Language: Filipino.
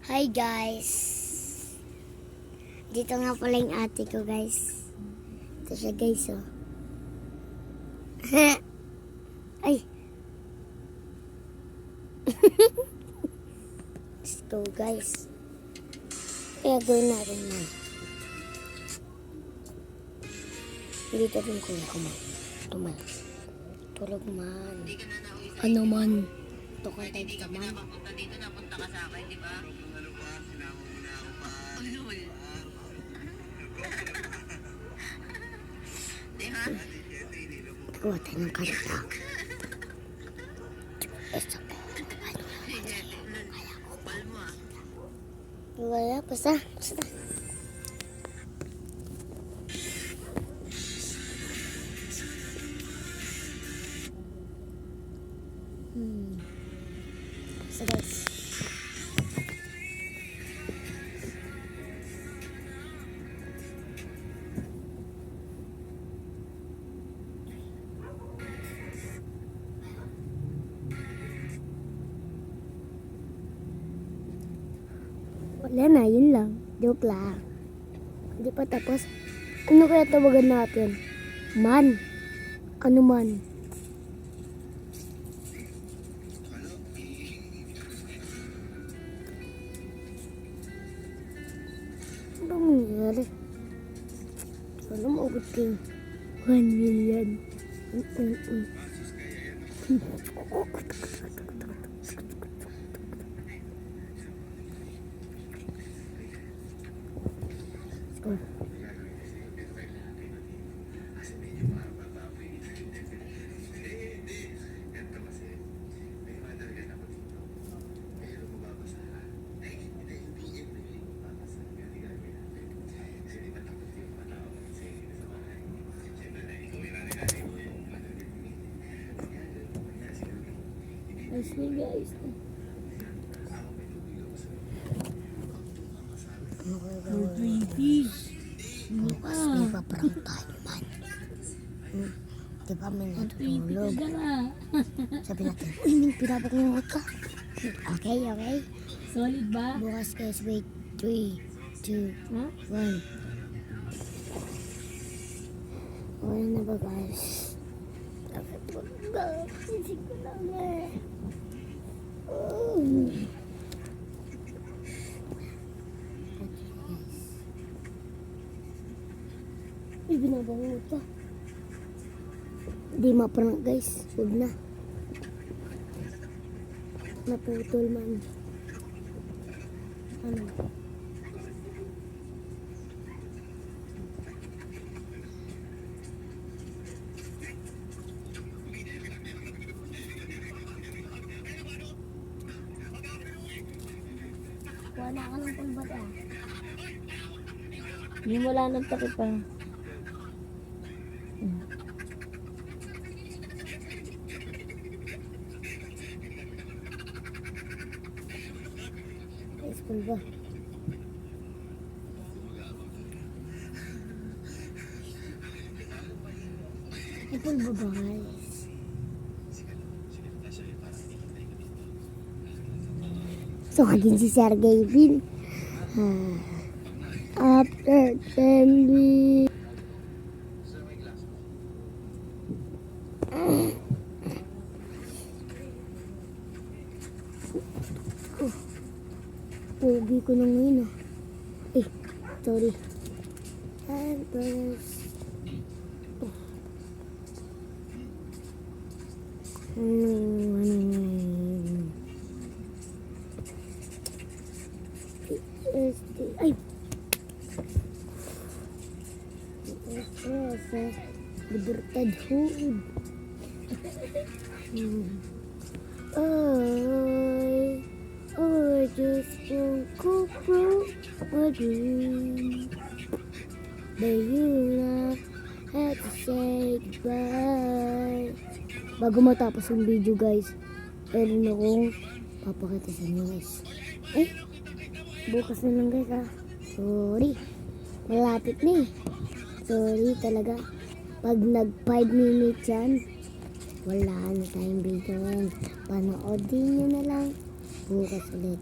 Hi guys! Dito nga pala yung ate ko guys. Ito siya guys oh. Ay! Let's go guys. Kaya gawin natin man. Dito rin kuya ko man. Tumal. Tulog man. Ano man? Ito ka type ka man. Dito napunta ka sa akin, di ba? Di ba? Kuha tayo ng karta. Bal mo ah. Wala, basta. So guys. Wala na, yun lang. Joke lang. Hindi pa tapos. Ano kaya tawagan natin? Man. Ano man? Ano mangyari? Ano maubot kayo? 1 million. Oh. Nice me guys. Bukas may paparang tayo man. Di ba may natutulog? Sabi natin, uy, may pinapakungot ka. Okay. Solid ba? Bukas guys, wait. 3, 2, 1. Okay na ba guys? Isip ko lang eh. Uy, binabangot ka. Di maprank guys. Huwag na. Naputol man. Ano? Wala ka ng pulbat ah. Hindi mo wala nang takip pa. Guys, pulba. Ay, pulba ba guys? So, din si Sergey Bin. After 10 weeks. Pogi ko na ngayon ah. Eh, sorry. And press. Ay! Libertad hood. I just won't go through my dream. But you know, had to say goodbye. Bago matapos yung video guys, meron akong papakita sa inyo guys. Eh, bukas na lang guys ah. Sorry. Malapit na eh. Sorry talaga. Pag nag 5 minutes yan, wala na tayong video. Panoodin nyo na lang. Bukas ulit.